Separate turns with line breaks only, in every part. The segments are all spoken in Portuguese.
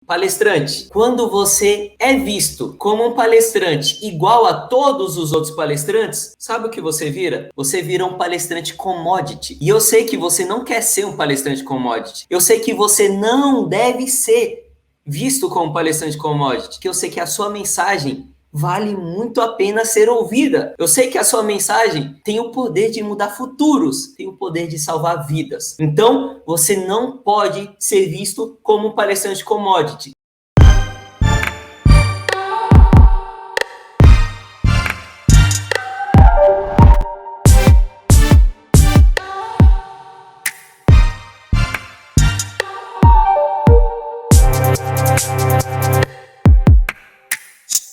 Palestrante, quando você é visto como um palestrante igual a todos os outros palestrantes, sabe o que você vira? Você vira um palestrante commodity. E eu sei que você não quer ser um palestrante commodity. Eu sei que você não deve ser visto como palestrante commodity, que eu sei que a sua mensagem vale muito a pena ser ouvida. Eu sei que a sua mensagem tem o poder de mudar futuros, tem o poder de salvar vidas. Então, você não pode ser visto como um palestrante commodity.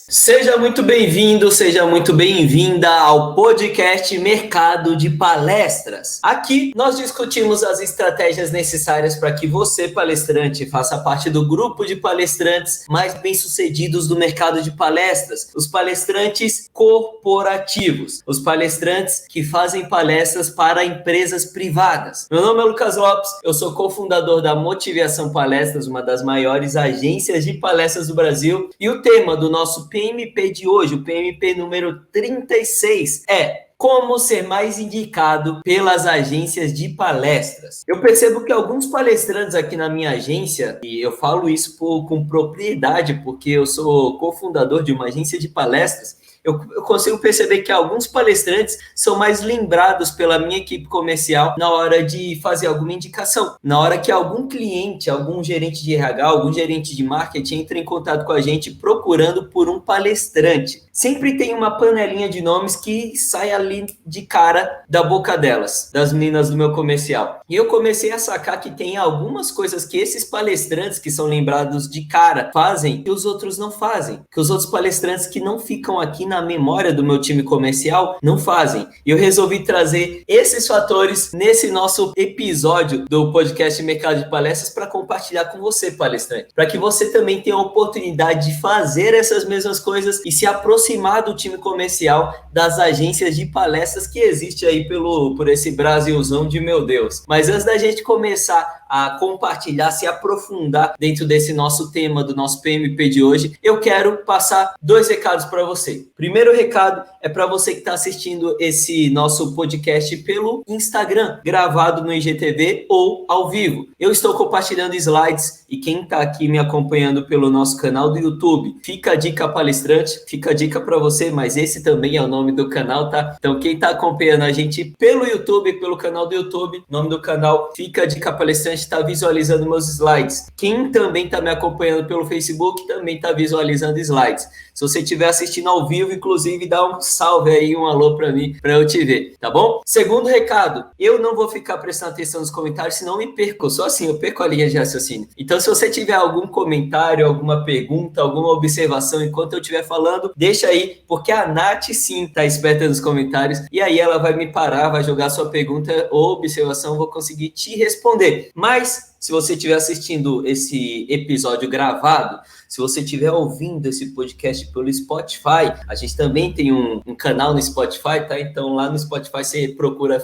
Seja muito bem-vindo, seja muito bem-vinda ao podcast Mercado de Palestras. Aqui nós discutimos as estratégias necessárias para que você, palestrante, faça parte do grupo de palestrantes mais bem-sucedidos do mercado de palestras, os palestrantes corporativos, os palestrantes que fazem palestras para empresas privadas. Meu nome é Lucas Lopes, eu sou cofundador da Motivação Palestras, uma das maiores agências de palestras do Brasil, e o tema do nosso PMP de hoje, o PMP número 36, é como ser mais indicado pelas agências de palestras. Eu percebo que alguns palestrantes aqui na minha agência, e eu falo isso com propriedade, porque eu sou cofundador de uma agência de palestras, eu consigo perceber que alguns palestrantes são mais lembrados pela minha equipe comercial na hora de fazer alguma indicação. Na hora que algum cliente, algum gerente de RH, algum gerente de marketing entra em contato com a gente procurando por um palestrante. Sempre tem uma panelinha de nomes que sai ali de cara da boca delas, das meninas do meu comercial. E eu comecei a sacar que tem algumas coisas que esses palestrantes que são lembrados de cara fazem que os outros não fazem, que os outros palestrantes que não ficam aqui na memória do meu time comercial não fazem. E eu resolvi trazer esses fatores nesse nosso episódio do podcast Mercado de Palestras para compartilhar com você, palestrante, para que você também tenha a oportunidade de fazer essas mesmas coisas e se aproximar do time comercial das agências de palestras que existe aí por esse Brasilzão de meu Deus. Mas antes da gente começar a compartilhar, se aprofundar dentro desse nosso tema, do nosso PMP de hoje, eu quero passar 2 recados para você. Primeiro recado é para você que está assistindo esse nosso podcast pelo Instagram, gravado no IGTV ou ao vivo. Eu estou compartilhando slides e quem está aqui me acompanhando pelo nosso canal do YouTube, fica a dica palestrante, fica a dica para você, mas esse também é o nome do canal, tá? Então quem está acompanhando a gente pelo YouTube, pelo canal do YouTube, nome do canal, fica a dica palestrante, está visualizando meus slides. Quem também está me acompanhando pelo Facebook também está visualizando slides. Se você estiver assistindo ao vivo, inclusive, dá um salve aí, um alô para mim, para eu te ver, tá bom? Segundo recado, eu não vou ficar prestando atenção nos comentários, senão me perco. Eu sou assim, eu perco a linha de raciocínio. Então, se você tiver algum comentário, alguma pergunta, alguma observação enquanto eu estiver falando, deixa aí, porque a Nath sim tá esperta nos comentários, e aí ela vai me parar, vai jogar sua pergunta ou observação, eu vou conseguir te responder. Mas, se você estiver assistindo esse episódio gravado, se você estiver ouvindo esse podcast pelo Spotify, a gente também tem um canal no Spotify, tá? Então lá no Spotify você procura,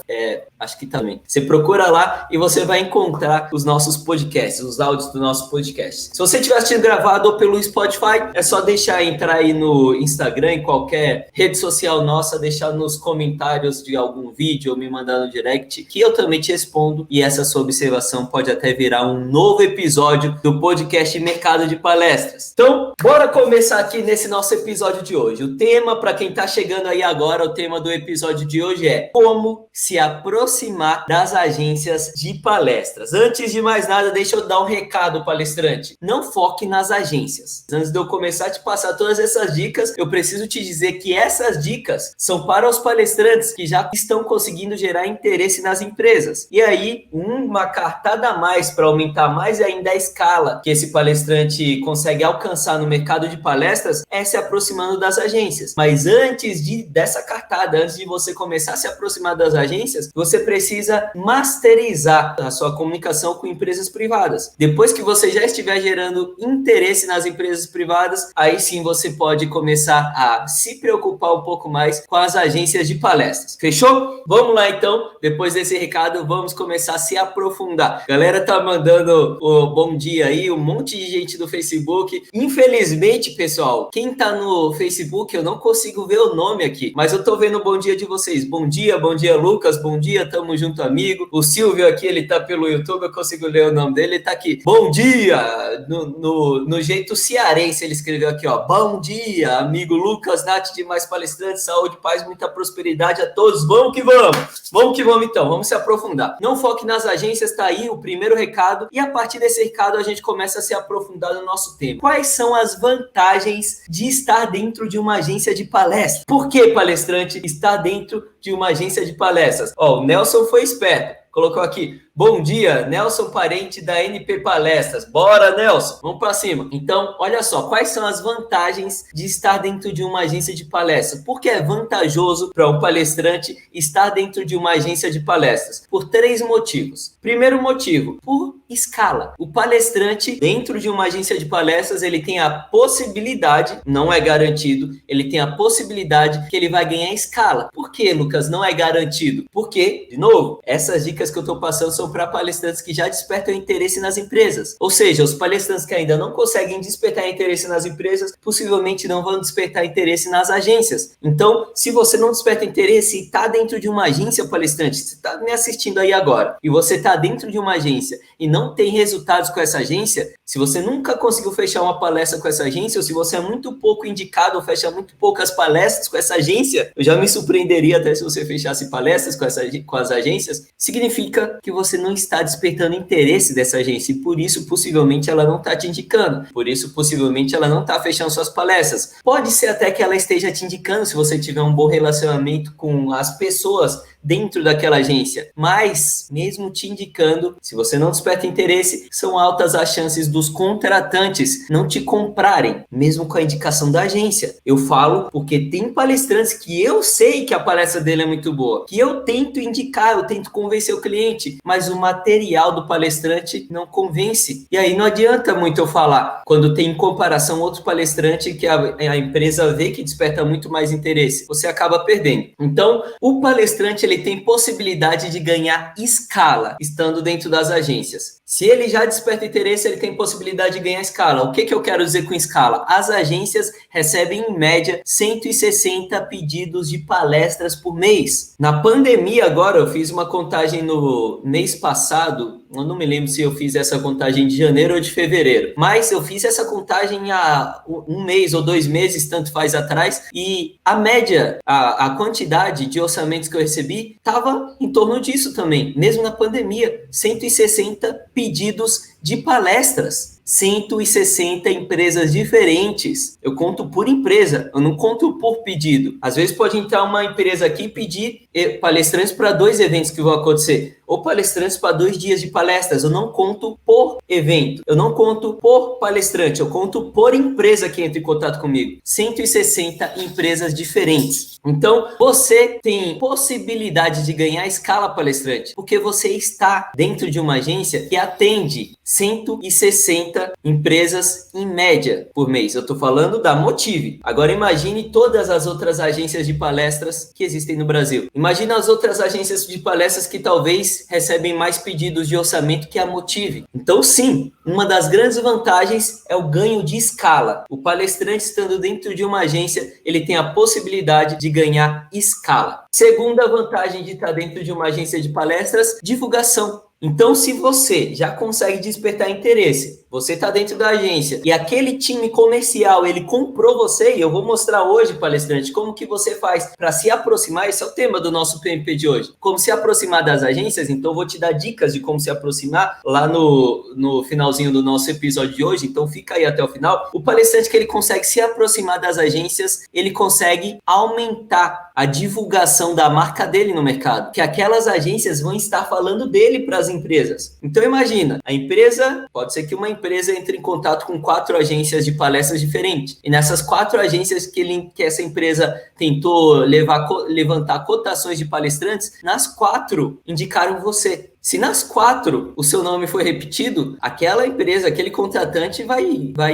acho que também. Você procura lá e você vai encontrar os nossos podcasts, os áudios do nosso podcast. Se você estiver assistindo gravado ou pelo Spotify, é só entrar aí no Instagram, em qualquer rede social nossa, deixar nos comentários de algum vídeo ou me mandar no direct, que eu também te respondo e essa sua observação pode até virar um novo episódio do podcast Mercado de Palestras. Então, bora começar aqui nesse nosso episódio de hoje. O tema, para quem está chegando aí agora, o tema do episódio de hoje é como se aproximar das agências de palestras. Antes de mais nada, deixa eu dar um recado, palestrante. Não foque nas agências. Antes de eu começar a te passar todas essas dicas, eu preciso te dizer que essas dicas são para os palestrantes que já estão conseguindo gerar interesse nas empresas. E aí, uma cartada a mais para aumentar mais ainda a escala que esse palestrante consegue consegue alcançar no mercado de palestras é se aproximando das agências. Mas antes dessa cartada, antes de você começar a se aproximar das agências, você precisa masterizar a sua comunicação com empresas privadas. Depois que você já estiver gerando interesse nas empresas privadas, aí sim você pode começar a se preocupar um pouco mais com as agências de palestras. Fechou? Vamos lá então, depois desse recado, vamos começar a se aprofundar. Galera tá mandando o bom dia aí, um monte de gente do Facebook. Infelizmente, pessoal, quem tá no Facebook, eu não consigo ver o nome aqui, mas eu tô vendo o bom dia de vocês. Bom dia, Lucas, bom dia, tamo junto, amigo. O Silvio aqui, ele tá pelo YouTube, eu consigo ler o nome dele, ele tá aqui. Bom dia! No jeito cearense, ele escreveu aqui, ó. Bom dia, amigo Lucas, Nath, demais palestrantes, saúde, paz, muita prosperidade a todos. Vamos que vamos! Vamos que vamos então, vamos se aprofundar. Não foque nas agências, tá aí o primeiro recado, e a partir desse recado a gente começa a se aprofundar no nosso tema. Quais são as vantagens de estar dentro de uma agência de palestra? Por que, palestrante, estar dentro de uma agência de palestras? Ó, o Nelson foi esperto, colocou aqui. Bom dia, Nelson Parente da NP Palestras. Bora, Nelson, vamos para cima. Então, olha só, quais são as vantagens de estar dentro de uma agência de palestras? Por que é vantajoso para um palestrante estar dentro de uma agência de palestras? Por 3 motivos. Primeiro motivo, por escala. O palestrante dentro de uma agência de palestras, ele tem a possibilidade, não é garantido, ele tem a possibilidade que ele vai ganhar escala. Por que, Lucas, não é garantido? Porque, de novo, essas dicas que eu estou passando são para palestrantes que já despertam interesse nas empresas. Ou seja, os palestrantes que ainda não conseguem despertar interesse nas empresas, possivelmente não vão despertar interesse nas agências. Então, se você não desperta interesse e está dentro de uma agência, palestrante, você está me assistindo aí agora, e você está dentro de uma agência e não tem resultados com essa agência, se você nunca conseguiu fechar uma palestra com essa agência, ou se você é muito pouco indicado ou fecha muito poucas palestras com essa agência, eu já me surpreenderia até se você fechasse palestras com as agências, significa que você não está despertando interesse dessa agência e por isso possivelmente ela não está te indicando, por isso possivelmente ela não está fechando suas palestras. Pode ser até que ela esteja te indicando se você tiver um bom relacionamento com as pessoas dentro daquela agência, mas mesmo te indicando, se você não desperta interesse, são altas as chances dos contratantes não te comprarem, mesmo com a indicação da agência. Eu falo porque tem palestrantes que eu sei que a palestra dele é muito boa, que eu tento indicar, eu tento convencer o cliente, mas o material do palestrante não convence. E aí não adianta muito eu falar, quando tem em comparação outro palestrante que a empresa vê que desperta muito mais interesse, você acaba perdendo. Então, o palestrante ele tem possibilidade de ganhar escala estando dentro das agências. Se ele já desperta interesse, ele tem possibilidade de ganhar escala. O que eu quero dizer com escala? As agências recebem, em média, 160 pedidos de palestras por mês. Na pandemia, agora, eu fiz uma contagem no mês passado, eu não me lembro se eu fiz essa contagem de janeiro ou de fevereiro, mas eu fiz essa contagem há 1 mês ou 2 meses, tanto faz atrás, e a média, a quantidade de orçamentos que eu recebi estava em torno disso também, mesmo na pandemia, 160 pedidos de palestras. 160 empresas diferentes. Eu conto por empresa, eu não conto por pedido. Às vezes pode entrar uma empresa aqui e pedir palestrantes para 2 eventos que vão acontecer, ou palestrantes para 2 dias de palestras. Eu não conto por evento, eu não conto por palestrante, eu conto por empresa que entra em contato comigo. 160 empresas diferentes. Então, você tem possibilidade de ganhar escala, palestrante, porque você está dentro de uma agência que atende 160 empresas em média por mês. Eu estou falando da Motive. Agora imagine todas as outras agências de palestras que existem no Brasil. Imagina as outras agências de palestras que talvez recebem mais pedidos de orçamento que a Motive. Então sim, uma das grandes vantagens é o ganho de escala. O palestrante estando dentro de uma agência, ele tem a possibilidade de ganhar escala. Segunda vantagem de estar dentro de uma agência de palestras, divulgação. Então, se você já consegue despertar interesse, você está dentro da agência e aquele time comercial, ele comprou você, e eu vou mostrar hoje, palestrante, como que você faz para se aproximar, esse é o tema do nosso PMP de hoje, como se aproximar das agências. Então, eu vou te dar dicas de como se aproximar lá no finalzinho do nosso episódio de hoje, então fica aí até o final. O palestrante que ele consegue se aproximar das agências, ele consegue aumentar a divulgação da marca dele no mercado, que aquelas agências vão estar falando dele para as empresas. Então imagina, a empresa, pode ser que uma empresa entre em contato com 4 agências de palestras diferentes, e nessas 4 agências que essa empresa tentou levantar cotações de palestrantes, nas 4 indicaram você. Se nas 4 o seu nome foi repetido, aquela empresa, aquele contratante vai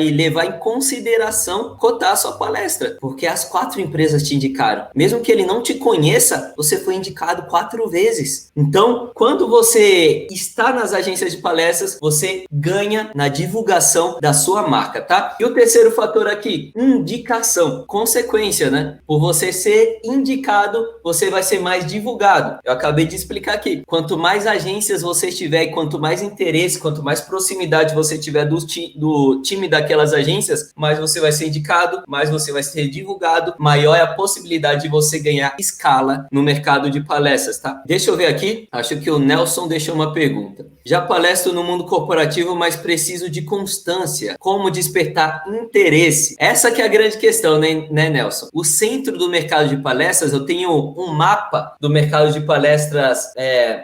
levar em consideração cotar a sua palestra, porque as 4 empresas te indicaram. Mesmo que ele não te conheça, você foi indicado 4 vezes. Então, quando você está nas agências de palestras, você ganha na divulgação da sua marca, tá? E o terceiro fator aqui, indicação, consequência, né? Por você ser indicado, você vai ser mais divulgado. Eu acabei de explicar aqui. Quanto mais agências você tiver e quanto mais interesse, quanto mais proximidade você tiver do time daquelas agências, mais você vai ser indicado, mais você vai ser divulgado, maior é a possibilidade de você ganhar escala no mercado de palestras, tá? Deixa eu ver aqui, acho que o Nelson deixou uma pergunta. Já palestro no mundo corporativo, mas preciso de constância. Como despertar interesse? Essa que é a grande questão, né, Nelson? O centro do mercado de palestras, eu tenho um mapa do mercado de palestras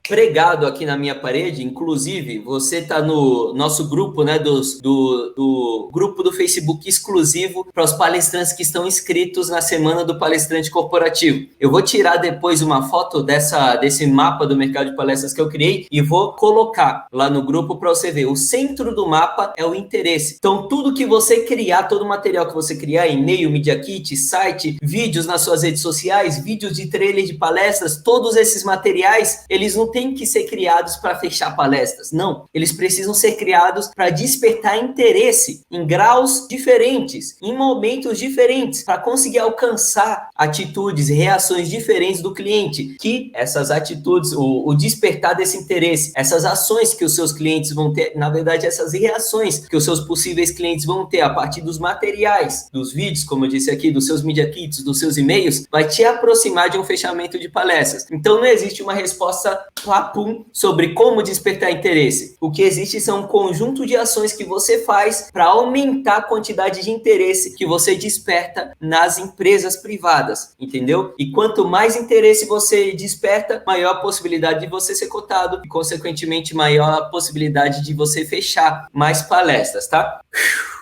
pregado aqui na minha parede. Inclusive, você está no nosso grupo, né, do grupo do Facebook exclusivo para os palestrantes que estão inscritos na Semana do Palestrante Corporativo. Eu vou tirar depois uma foto desse mapa do mercado de palestras que eu criei e vou colocar lá no grupo para você ver. O centro do mapa é o interesse. Então, tudo que você criar, todo o material que você criar, e-mail, media kit, site, vídeos nas suas redes sociais, vídeos de trailer de palestras, todos esses materiais, eles não têm que ser criados para fechar palestras. Não, eles precisam ser criados para despertar interesse em graus diferentes, em momentos diferentes, para conseguir alcançar atitudes, reações diferentes do cliente, que essas atitudes, o despertar desse interesse, essas ações que os seus clientes vão ter, na verdade, essas reações que os seus possíveis clientes vão ter a partir dos materiais, dos vídeos, como eu disse aqui, dos seus media kits, dos seus e-mails, vai te aproximar de um fechamento de palestras. Então, não existe uma resposta papum sobre como despertar interesse. O que existe são um conjunto de ações que você faz para aumentar a quantidade de interesse que você desperta nas empresas privadas, entendeu? E quanto mais interesse você desperta, maior a possibilidade de você ser cotado e, consequentemente, maior a possibilidade de você fechar mais palestras, tá?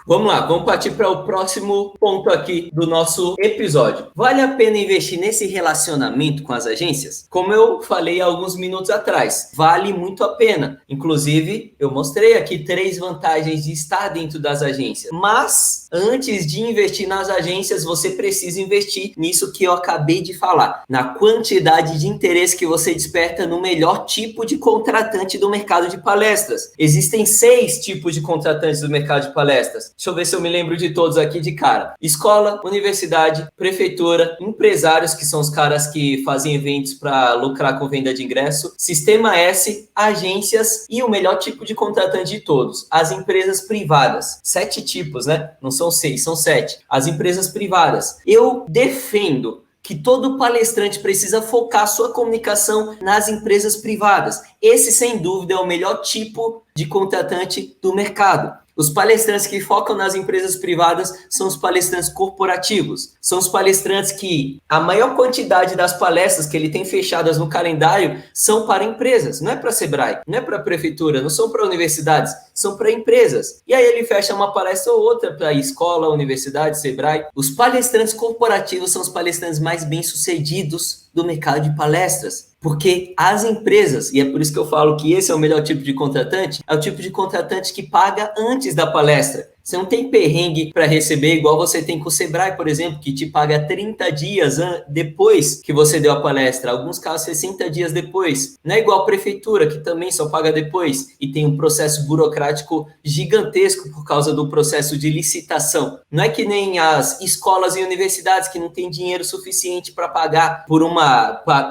Vamos lá, vamos partir para o próximo ponto aqui do nosso episódio. Vale a pena investir nesse relacionamento com as agências? Como eu falei alguns minutos atrás, vale muito a pena. Inclusive, eu mostrei aqui 3 vantagens de estar dentro das agências. Mas, antes de investir nas agências, você precisa investir nisso que eu acabei de falar, na quantidade de interesse que você desperta no melhor tipo de contratante do mercado de palestras. Existem 6 tipos de contratantes do mercado de palestras. Deixa eu ver se eu me lembro de todos aqui de cara. Escola, universidade, prefeitura, empresários, que são os caras que fazem eventos para lucrar com venda de ingresso, Sistema S, agências e o melhor tipo de contratante de todos, as empresas privadas. 7 tipos, né? Não são 6, são 7. As empresas privadas. Eu defendo que todo palestrante precisa focar sua comunicação nas empresas privadas. Esse, sem dúvida, é o melhor tipo de contratante do mercado. Os palestrantes que focam nas empresas privadas são os palestrantes corporativos. São os palestrantes que a maior quantidade das palestras que ele tem fechadas no calendário são para empresas. Não é para Sebrae, não é para prefeitura, não são para universidades, são para empresas. E aí ele fecha uma palestra ou outra para escola, universidade, Sebrae. Os palestrantes corporativos são os palestrantes mais bem-sucedidos do mercado de palestras. Porque as empresas, e é por isso que eu falo que esse é o melhor tipo de contratante, é o tipo de contratante que paga antes da palestra. Você não tem perrengue para receber igual você tem com o Sebrae, por exemplo, que te paga 30 dias depois que você deu a palestra. Alguns casos, 60 dias depois. Não é igual a prefeitura, que também só paga depois. E tem um processo burocrático gigantesco por causa do processo de licitação. Não é que nem as escolas e universidades que não têm dinheiro suficiente para pagar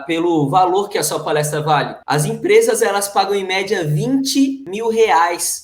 pelo valor que a sua palestra vale. As empresas, elas pagam em média R$20 mil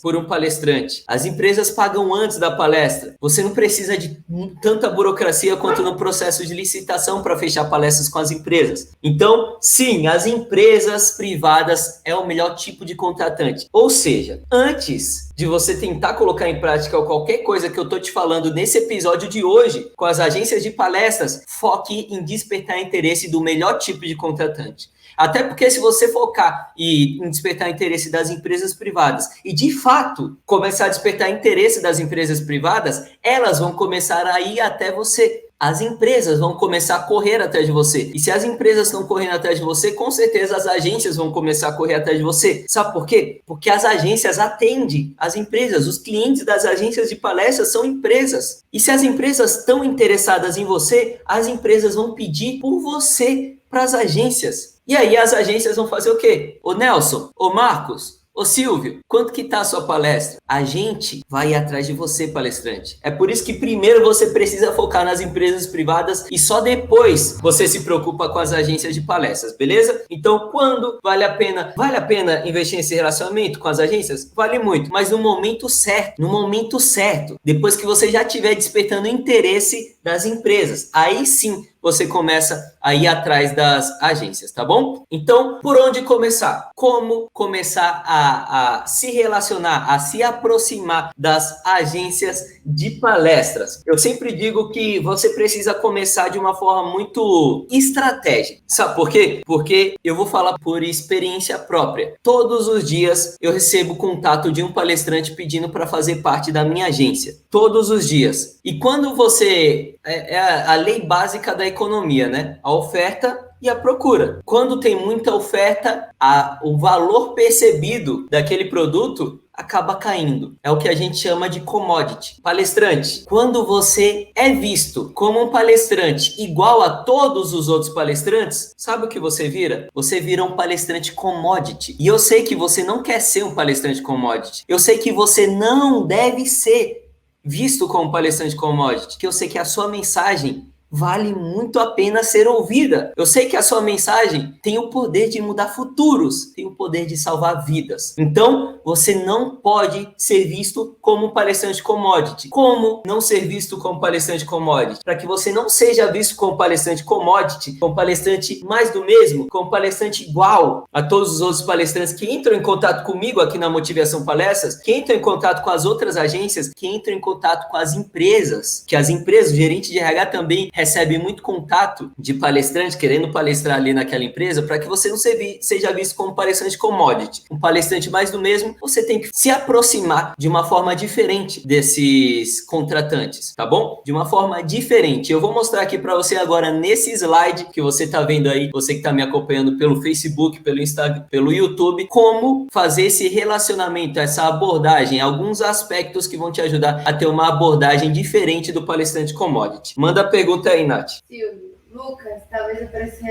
por um palestrante. As empresas pagam antes da palestra. Você não precisa de tanta burocracia quanto no processo de licitação para fechar palestras com as empresas. Então, sim, as empresas privadas é o melhor tipo de contratante. Ou seja, antes de você tentar colocar em prática qualquer coisa que eu estou te falando nesse episódio de hoje, com as agências de palestras, foque em despertar interesse do melhor tipo de contratante. Até porque se você focar em despertar interesse das empresas privadas e, de fato, começar a despertar interesse das empresas privadas, elas vão começar a ir até você. As empresas vão começar a correr atrás de você. E se as empresas estão correndo atrás de você, com certeza as agências vão começar a correr atrás de você. Sabe por quê? Porque as agências atendem as empresas. Os clientes das agências de palestras são empresas. E se as empresas estão interessadas em você, as empresas vão pedir por você para as agências. E aí as agências vão fazer o quê? Ô Nelson, ô Marcos, ô Silvio, quanto que tá a sua palestra? A gente vai ir atrás de você, palestrante. É por isso que primeiro você precisa focar nas empresas privadas e só depois você se preocupa com as agências de palestras, beleza? Então, quando vale a pena investir nesse relacionamento com as agências? Vale muito, mas no momento certo, depois que você já estiver despertando interesse das empresas, aí sim você começa a ir atrás das agências, tá bom? Então, por onde começar? Como começar a se relacionar, a se aproximar das agências de palestras? Eu sempre digo que você precisa começar de uma forma muito estratégica. Sabe por quê? Porque eu vou falar por experiência própria. Todos os dias eu recebo contato de um palestrante pedindo para fazer parte da minha agência. Todos os dias. E quando você... É a lei básica da economia, né? A oferta e a procura. Quando tem muita oferta, o valor percebido daquele produto acaba caindo. É o que a gente chama de commodity. Palestrante, quando você é visto como um palestrante igual a todos os outros palestrantes, sabe o que você vira? Você vira um palestrante commodity. E eu sei que você não quer ser um palestrante commodity. Eu sei que você não deve ser visto como palestrante commodity, que eu sei que a sua mensagem vale muito a pena ser ouvida. Eu sei que a sua mensagem tem o poder de mudar futuros, tem o poder de salvar vidas. Então, você não pode ser visto como um palestrante commodity. Como não ser visto como palestrante commodity? Para que você não seja visto como palestrante commodity, como palestrante mais do mesmo, como palestrante igual a todos os outros palestrantes que entram em contato comigo aqui na Motivação Palestras, que entram em contato com as outras agências, que entram em contato com as empresas, que as empresas, o gerente de RH também recebe muito contato de palestrante querendo palestrar ali naquela empresa, para que você não seja visto como palestrante commodity. Um palestrante mais do mesmo, você tem que se aproximar de uma forma diferente desses contratantes, tá bom? De uma forma diferente. Eu vou mostrar aqui para você agora nesse slide que você tá vendo aí, você que tá me acompanhando pelo Facebook, pelo Instagram, pelo YouTube, como fazer esse relacionamento, essa abordagem, alguns aspectos que vão te ajudar a ter uma abordagem diferente do palestrante commodity. Manda a pergunta aí, Nath.
Silvio, Lucas, talvez eu pareça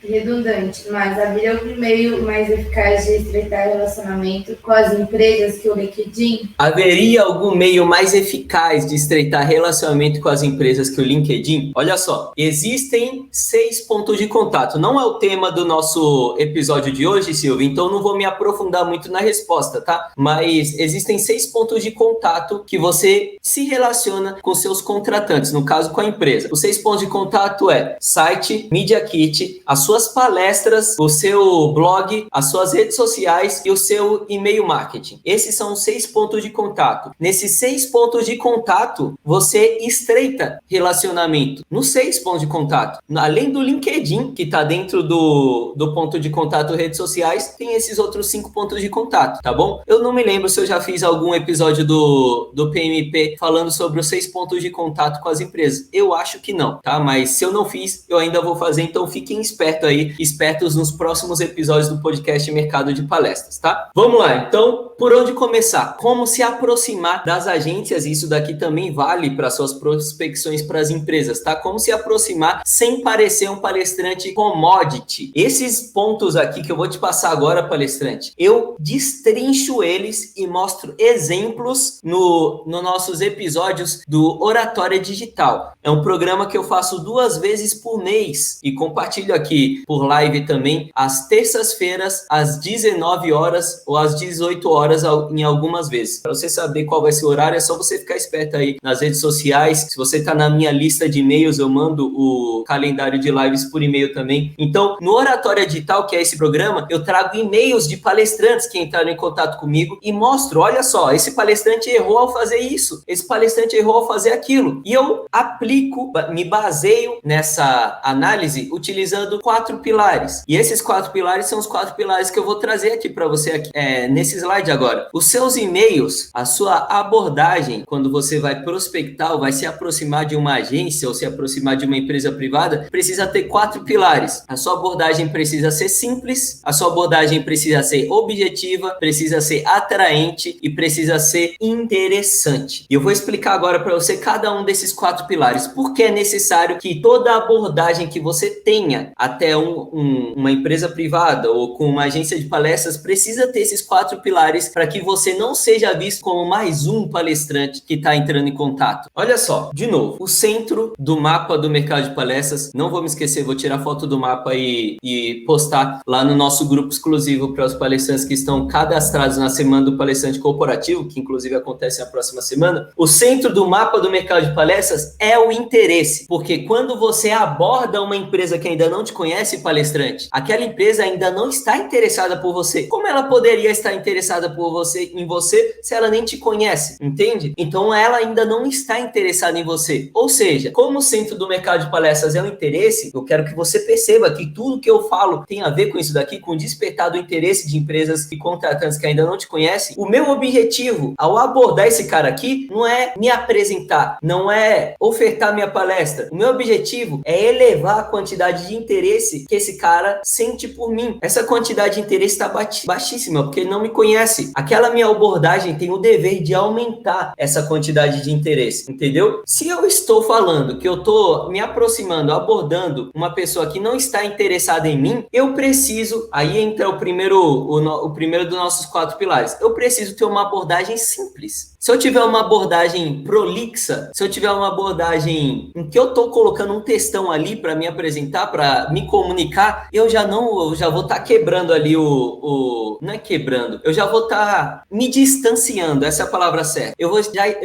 redundante, mas haveria algum meio mais eficaz de estreitar relacionamento com as empresas que o LinkedIn?
Haveria algum meio mais eficaz de estreitar relacionamento com as empresas que o LinkedIn? Olha só, existem 6 pontos de contato. Não é o tema do nosso episódio de hoje, Silvio, então não vou me aprofundar muito na resposta, tá? Mas existem 6 pontos de contato que você se relaciona com seus contratantes, no caso com a empresa. Os 6 pontos de contato é site, Media Kit, as suas palestras, o seu blog, as suas redes sociais e o seu e-mail marketing. Esses são os 6 pontos de contato. Nesses 6 pontos de contato, você estreita relacionamento. Nos 6 pontos de contato. Além do LinkedIn, que está dentro do ponto de contato redes sociais, tem esses outros 5 pontos de contato, tá bom? Eu não me lembro se eu já fiz algum episódio do PMP falando sobre os 6 pontos de contato com as empresas. Eu acho que não, tá? Mas se eu não fiz, eu ainda vou fazer, então fiquem espertos nos próximos episódios do podcast Mercado de Palestras, tá? Vamos lá, então, por onde começar? Como se aproximar das agências? Isso daqui também vale para suas prospecções para as empresas, tá? Como se aproximar sem parecer um palestrante commodity. Esses pontos aqui que eu vou te passar agora, palestrante, eu destrincho eles e mostro exemplos nos nossos episódios do Oratória Digital. É um programa que eu faço 2 vezes por mês e compartilho aqui aqui por live também, às terças-feiras, às 19 horas ou às 18 horas em algumas vezes. Para você saber qual vai ser o horário, é só você ficar esperto aí nas redes sociais. Se você está na minha lista de e-mails, eu mando o calendário de lives por e-mail também. Então, no Oratória Digital, que é esse programa, eu trago e-mails de palestrantes que entraram em contato comigo e mostro, olha só, esse palestrante errou ao fazer isso, esse palestrante errou ao fazer aquilo. E eu aplico, me baseio nessa análise utilizando 4 pilares. E esses 4 pilares são os 4 pilares que eu vou trazer aqui para você aqui, nesse slide agora. Os seus e-mails, a sua abordagem, quando você vai prospectar ou vai se aproximar de uma agência ou se aproximar de uma empresa privada, precisa ter 4 pilares. A sua abordagem precisa ser simples, a sua abordagem precisa ser objetiva, precisa ser atraente e precisa ser interessante. E eu vou explicar agora para você cada um desses 4 pilares. Por que é necessário que toda abordagem que você tenha até uma empresa privada ou com uma agência de palestras precisa ter esses 4 pilares para que você não seja visto como mais um palestrante que está entrando em contato. Olha só, de novo, o centro do mapa do mercado de palestras, não vou me esquecer, vou tirar foto do mapa e postar lá no nosso grupo exclusivo para os palestrantes que estão cadastrados na Semana do Palestrante Corporativo, que inclusive acontece na próxima semana. O centro do mapa do mercado de palestras é o interesse, porque quando você aborda uma empresa que ainda não te conhece, palestrante, aquela empresa ainda não está interessada por você. Como ela poderia estar interessada em você se ela nem te conhece? Entende? Então ela ainda não está interessada em você. Ou seja, como o centro do mercado de palestras é o interesse, eu quero que você perceba que tudo que eu falo tem a ver com isso daqui, com despertar do interesse de empresas e contratantes que ainda não te conhecem. O meu objetivo ao abordar esse cara aqui não é me apresentar, não é ofertar minha palestra. O meu objetivo é elevar a quantidade de interesse que esse cara sente por mim. Essa quantidade de interesse está baixíssima, porque ele não me conhece. Aquela minha abordagem tem o dever de aumentar essa quantidade de interesse, entendeu? Se eu estou falando que eu estou me aproximando, abordando uma pessoa que não está interessada em mim, eu preciso, aí entra o primeiro dos nossos 4 pilares, eu preciso ter uma abordagem simples. Se eu tiver uma abordagem prolixa, se eu tiver uma abordagem em que eu estou colocando um textão ali para me apresentar, para me comunicar, eu já vou estar quebrando ali não é quebrando, eu já vou estar me distanciando, essa é a palavra certa. Eu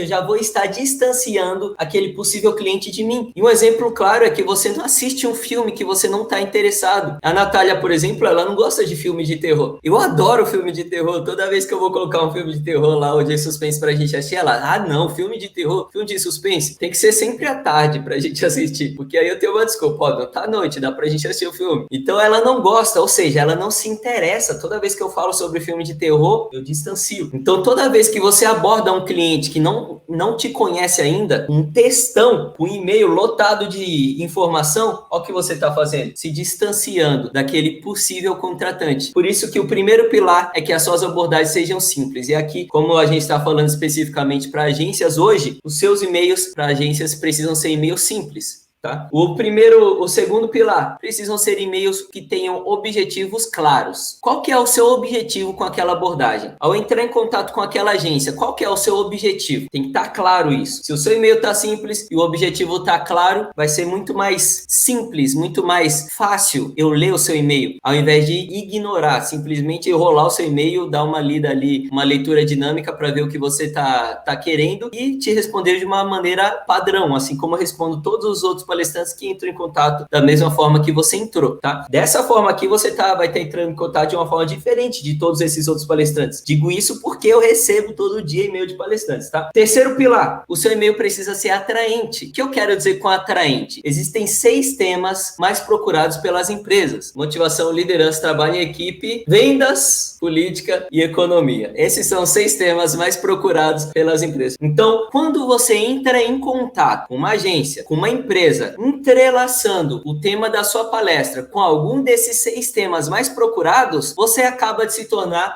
já vou estar distanciando aquele possível cliente de mim. E um exemplo claro é que você não assiste um filme que você não está interessado. A Natália, por exemplo, ela não gosta de filme de terror. Eu adoro filme de terror. Toda vez que eu vou colocar um filme de terror lá, ou de suspense pra gente assistir, ela, não, filme de terror, filme de suspense, tem que ser sempre à tarde pra gente assistir, porque aí eu tenho uma desculpa, não tá à noite, dá pra gente assistir o filme. Então ela não gosta, ou seja, ela não se interessa. Toda vez que eu falo sobre filme de terror, eu distancio. Então toda vez que você aborda um cliente que não te conhece ainda, um textão, um e-mail lotado de informação, olha o que você está fazendo, se distanciando daquele possível contratante. Por isso que o primeiro pilar é que as suas abordagens sejam simples. E aqui, como a gente está falando especificamente para agências hoje, os seus e-mails para agências precisam ser e-mails simples. Tá? O segundo pilar, precisam ser e-mails que tenham objetivos claros. Qual que é o seu objetivo com aquela abordagem? Ao entrar em contato com aquela agência, qual que é o seu objetivo? Tem que estar claro isso. Se o seu e-mail está simples e o objetivo está claro, vai ser muito mais simples, muito mais fácil eu ler o seu e-mail, ao invés de ignorar, simplesmente rolar o seu e-mail, dar uma lida ali, uma leitura dinâmica para ver o que você tá querendo e te responder de uma maneira padrão, assim como eu respondo todos os outros palestrantes que entram em contato da mesma forma que você entrou, tá? Dessa forma aqui você vai estar entrando em contato de uma forma diferente de todos esses outros palestrantes. Digo isso porque eu recebo todo dia e-mail de palestrantes, tá? Terceiro pilar, o seu e-mail precisa ser atraente. O que eu quero dizer com atraente? Existem 6 temas mais procurados pelas empresas: motivação, liderança, trabalho em equipe, vendas, política e economia. Esses são 6 temas mais procurados pelas empresas. Então, quando você entra em contato com uma agência, com uma empresa, entrelaçando o tema da sua palestra com algum desses 6 temas mais procurados, você acaba de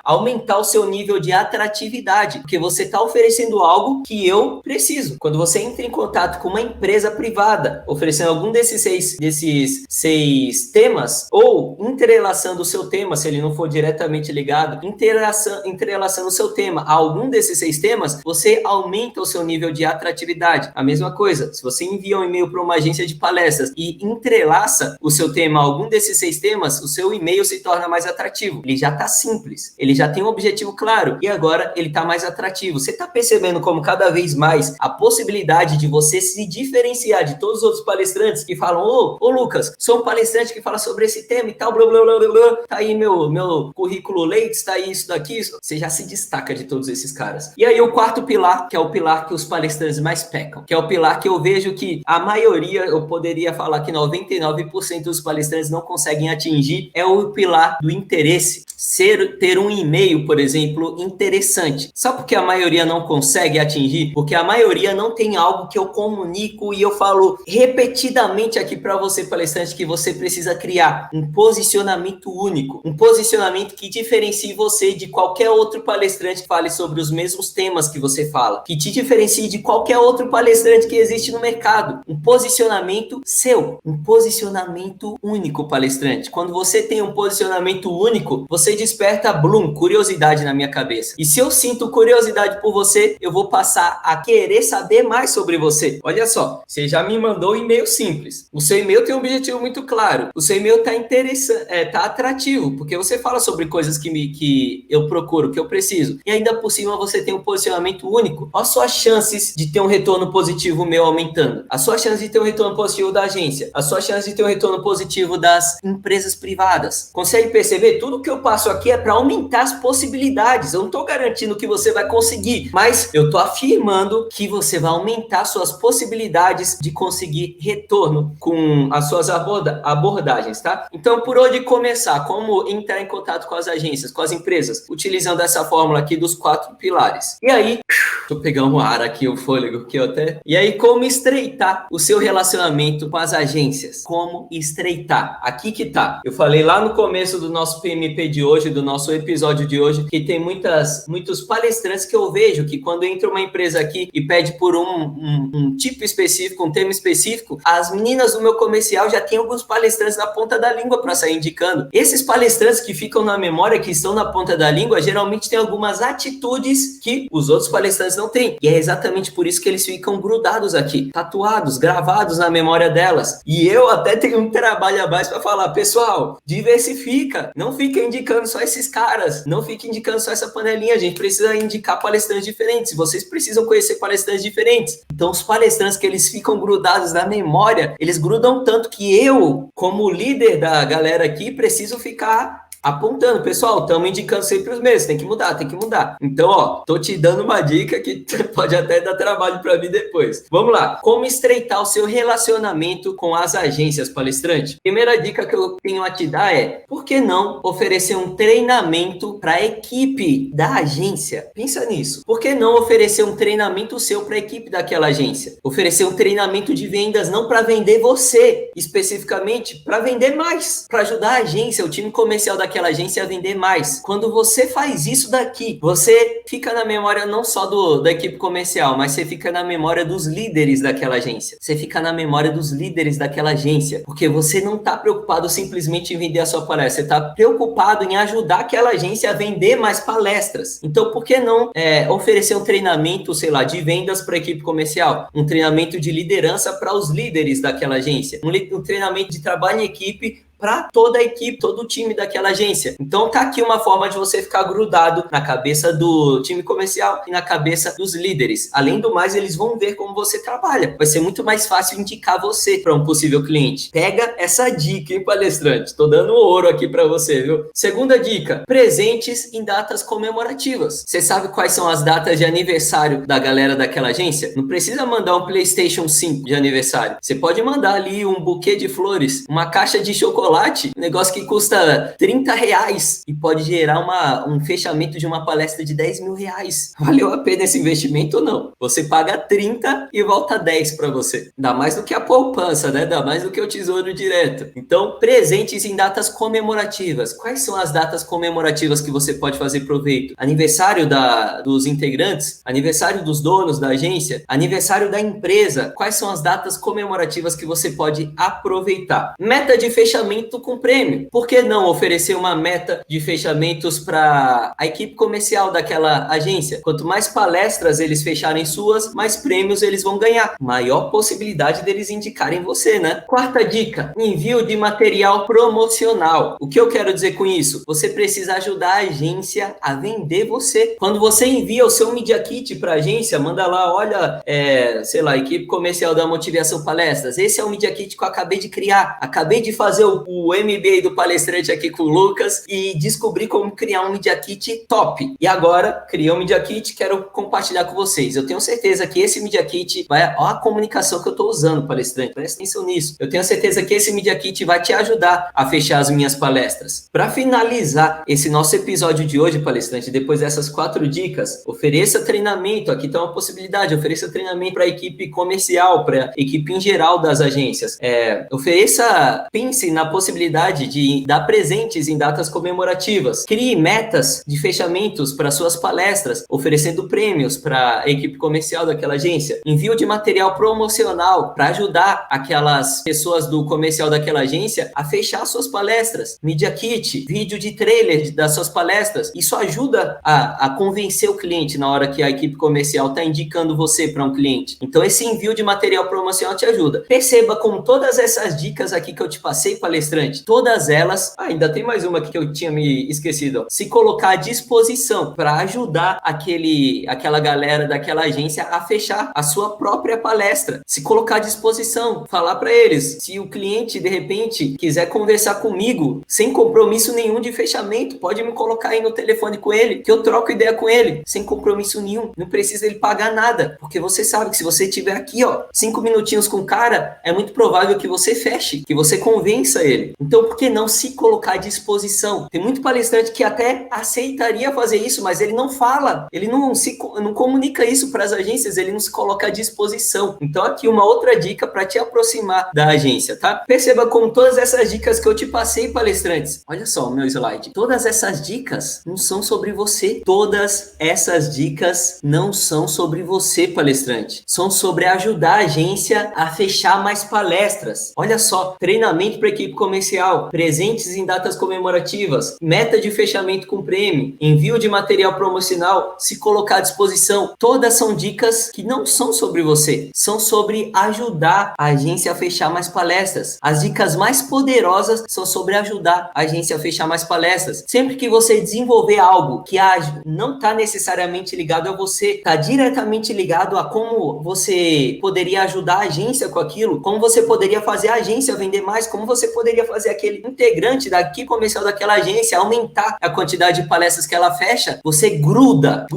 aumentar o seu nível de atratividade, porque você está oferecendo algo que eu preciso. Quando você entra em contato com uma empresa privada, oferecendo algum desses seis temas, ou entrelaçando o seu tema, se ele não for diretamente ligado, entrelaçando o seu tema a algum desses 6 temas, você aumenta o seu nível de atratividade. A mesma coisa, se você envia um e-mail para uma agência agência de palestras e entrelaça o seu tema a algum desses 6 temas, o seu e-mail se torna mais atrativo. Ele já está simples, ele já tem um objetivo claro e agora ele está mais atrativo. Você está percebendo como cada vez mais a possibilidade de você se diferenciar de todos os outros palestrantes que falam, ô Lucas, sou um palestrante que fala sobre esse tema e tal, blá blá blá blá, tá aí meu currículo Lattes, tá aí isso daqui, isso. Você já se destaca de todos esses caras. E aí o quarto pilar, que é o pilar que os palestrantes mais pecam, que é o pilar que eu vejo que a maioria, eu poderia falar que 99% dos palestrantes não conseguem atingir, é o pilar do interesse. Ter um e-mail, por exemplo, interessante. Sabe por que a maioria não consegue atingir? Porque a maioria não tem algo que eu comunico e eu falo repetidamente aqui para você, palestrante, que você precisa criar um posicionamento único, um posicionamento que diferencie você de qualquer outro palestrante que fale sobre os mesmos temas que você fala, que te diferencie de qualquer outro palestrante que existe no mercado. Um posicionamento seu, um posicionamento único, palestrante. Quando você tem um posicionamento único, você desperta, curiosidade na minha cabeça. E se eu sinto curiosidade por você, eu vou passar a querer saber mais sobre você. Olha só, você já me mandou um e-mail simples. O seu e-mail tem um objetivo muito claro. O seu e-mail tá interessante, tá atrativo, porque você fala sobre coisas que eu procuro, que eu preciso. E ainda por cima você tem um posicionamento único. Olha as suas chances de ter um retorno positivo meu aumentando. A sua chance de ter um retorno positivo da agência. A sua chance de ter um retorno positivo das empresas privadas. Consegue perceber? Tudo que eu passo aqui é para aumentar as possibilidades. Eu não estou garantindo que você vai conseguir, mas eu estou afirmando que você vai aumentar suas possibilidades de conseguir retorno com as suas abordagens, tá? Então, por onde começar? Como entrar em contato com as agências, com as empresas? Utilizando essa fórmula aqui dos 4 pilares. E aí, deixa eu pegar um ar aqui, o fôlego que eu até... E aí, como estreitar o seu relacionamento com as agências? Como estreitar? Aqui que tá. Eu falei lá no começo do nosso PMP de hoje, do nosso episódio de hoje, que tem muitos palestrantes que eu vejo que quando entra uma empresa aqui e pede por um tipo específico, um tema específico, as meninas do meu comercial já tem alguns palestrantes na ponta da língua para sair indicando. Esses palestrantes que ficam na memória, que estão na ponta da língua, geralmente tem algumas atitudes que os outros palestrantes não têm. E é exatamente por isso que eles ficam grudados aqui, tatuados, gravados na memória delas. E eu até tenho um trabalho a mais para falar, pessoal, diversifica, não fica indicando só esses caras, não fica indicando só essa panelinha, a gente precisa indicar palestrantes diferentes, vocês precisam conhecer palestrantes diferentes. Então os palestrantes que eles ficam grudados na memória, eles grudam tanto que eu, como líder da galera aqui, preciso ficar apontando, pessoal, estamos indicando sempre os mesmos, tem que mudar. Então, ó, tô te dando uma dica que pode até dar trabalho para mim depois. Vamos lá, como estreitar o seu relacionamento com as agências, palestrante? Primeira dica que eu tenho a te dar é, por que não oferecer um treinamento para a equipe da agência? Pensa nisso. Por que não oferecer um treinamento seu para a equipe daquela agência? Oferecer um treinamento de vendas não para vender você, especificamente, para vender mais, para ajudar a agência, o time comercial daquela agência a vender mais. Quando você faz isso daqui, você fica na memória não só da equipe comercial, mas você fica na memória dos líderes daquela agência. Você fica na memória dos líderes daquela agência, porque você não está preocupado simplesmente em vender a sua palestra, você está preocupado em ajudar aquela agência a vender mais palestras. Então, por que não oferecer um treinamento, sei lá, de vendas para a equipe comercial? Um treinamento de liderança para os líderes daquela agência? Um treinamento de trabalho em equipe para toda a equipe, todo o time daquela agência. Então tá aqui uma forma de você ficar grudado na cabeça do time comercial e na cabeça dos líderes. Além do mais, eles vão ver como você trabalha. Vai ser muito mais fácil indicar você para um possível cliente. Pega essa dica, hein, palestrante? Tô dando ouro aqui para você, viu? Segunda dica, presentes em datas comemorativas. Você sabe quais são as datas de aniversário da galera daquela agência? Não precisa mandar um PlayStation 5 de aniversário. Você pode mandar ali um buquê de flores, uma caixa de chocolate, um negócio que custa R$30 e pode gerar um fechamento de uma palestra de R$10.000. Valeu a pena esse investimento ou não? Você paga 30 e volta 10 para você. Dá mais do que a poupança, né? Dá mais do que o tesouro direto. Então, presentes em datas comemorativas. Quais são as datas comemorativas que você pode fazer proveito? Aniversário dos integrantes? Aniversário dos donos da agência? Aniversário da empresa? Quais são as datas comemorativas que você pode aproveitar? Meta de fechamento fechamento com prêmio. Por que não oferecer uma meta de fechamentos para a equipe comercial daquela agência? Quanto mais palestras eles fecharem suas, mais prêmios eles vão ganhar. Maior possibilidade deles indicarem você, né? Quarta dica, envio de material promocional. O que eu quero dizer com isso? Você precisa ajudar a agência a vender você. Quando você envia o seu Media Kit para a agência, manda lá, olha, equipe comercial da Motivação Palestras, esse é o Media Kit que eu acabei de criar. Acabei de fazer o MBA do palestrante aqui com o Lucas e descobri como criar um Media Kit top. E agora, criei um Media Kit, quero compartilhar com vocês. Eu tenho certeza que esse Media Kit vai... Olha a comunicação que eu estou usando, palestrante. Presta atenção nisso. Eu tenho certeza que esse Media Kit vai te ajudar a fechar as minhas palestras. Para finalizar esse nosso episódio de hoje, palestrante, depois dessas 4 dicas, ofereça treinamento. Aqui está uma possibilidade. Ofereça treinamento para a equipe comercial, para a equipe em geral das agências. Pense na possibilidade de dar presentes em datas comemorativas. Crie metas de fechamentos para suas palestras, oferecendo prêmios para a equipe comercial daquela agência. Envio de material promocional para ajudar aquelas pessoas do comercial daquela agência a fechar suas palestras. Media Kit, vídeo de trailer das suas palestras. Isso ajuda a convencer o cliente na hora que a equipe comercial está indicando você para um cliente. Então, esse envio de material promocional te ajuda. Perceba como todas essas dicas aqui que eu te passei, palestrante, todas elas, ainda tem mais uma aqui que eu tinha me esquecido, se colocar à disposição para ajudar aquela galera daquela agência a fechar a sua própria palestra. Se colocar à disposição, falar para eles, se o cliente de repente quiser conversar comigo, sem compromisso nenhum de fechamento, pode me colocar aí no telefone com ele, que eu troco ideia com ele, sem compromisso nenhum, não precisa ele pagar nada, porque você sabe que se você tiver aqui, 5 minutinhos com o cara, é muito provável que você feche, que você convença ele. Então, por que não se colocar à disposição? Tem muito palestrante que até aceitaria fazer isso, mas ele não fala, ele não comunica isso para as agências, ele não se coloca à disposição. Então, aqui uma outra dica para te aproximar da agência, tá? Perceba como todas essas dicas que eu te passei, palestrantes. Olha só o meu slide. Todas essas dicas não são sobre você. Todas essas dicas não são sobre você, palestrante. São sobre ajudar a agência a fechar mais palestras. Olha só, treinamento para equipe comercial, presentes em datas comemorativas, meta de fechamento com prêmio, envio de material promocional, se colocar à disposição. Todas são dicas que não são sobre você, são sobre ajudar a agência a fechar mais palestras. As dicas mais poderosas são sobre ajudar a agência a fechar mais palestras. Sempre que você desenvolver algo que não está necessariamente ligado a você, está diretamente ligado a como você poderia ajudar a agência com aquilo, como você poderia fazer a agência vender mais, como você poderia fazer aquele integrante da equipe comercial daquela agência aumentar a quantidade de palestras que ela fecha, você gruda,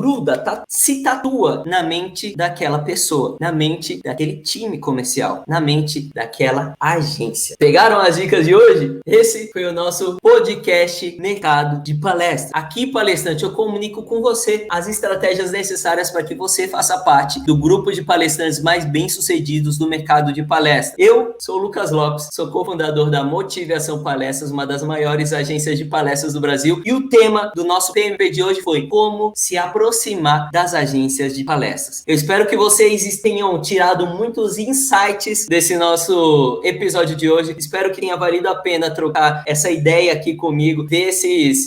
se tatua na mente daquela pessoa, na mente daquele time comercial, na mente daquela agência. Pegaram as dicas de hoje? Esse foi o nosso podcast Mercado de Palestra. Aqui, palestrante, eu comunico com você as estratégias necessárias para que você faça parte do grupo de palestrantes mais bem-sucedidos do mercado de palestra. Eu sou o Lucas Lopes, sou cofundador da Motivação Palestras, uma das maiores agências de palestras do Brasil, e o tema do nosso PMP de hoje foi como se aproximar das agências de palestras. Eu espero que vocês tenham tirado muitos insights desse nosso episódio de hoje. Espero que tenha valido a pena trocar essa ideia aqui comigo, ver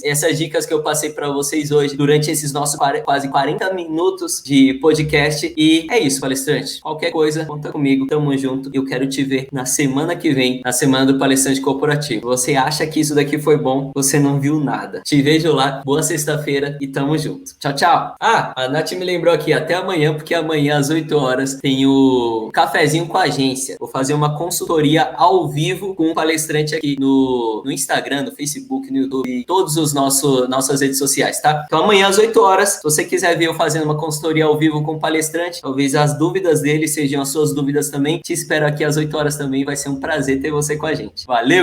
essas dicas que eu passei para vocês hoje durante esses nossos quase 40 minutos de podcast. E é isso, palestrante. Qualquer coisa, conta comigo. Tamo junto. Eu quero te ver na semana que vem, na semana do Palestrante Corporativo. Você acha que isso daqui foi bom? Você não viu nada. Te vejo lá. Boa sexta-feira e tamo junto. Tchau, tchau. A Nath me lembrou aqui, até amanhã, porque amanhã às 8 horas tem o cafezinho com a agência. Vou fazer uma consultoria ao vivo com um palestrante aqui no Instagram, no Facebook, no YouTube e todos os nossas redes sociais, tá? Então amanhã às 8 horas, se você quiser ver eu fazendo uma consultoria ao vivo com o palestrante, talvez as dúvidas dele sejam as suas dúvidas também. Te espero aqui às 8 horas também, vai ser um prazer ter você com a gente. Valeu!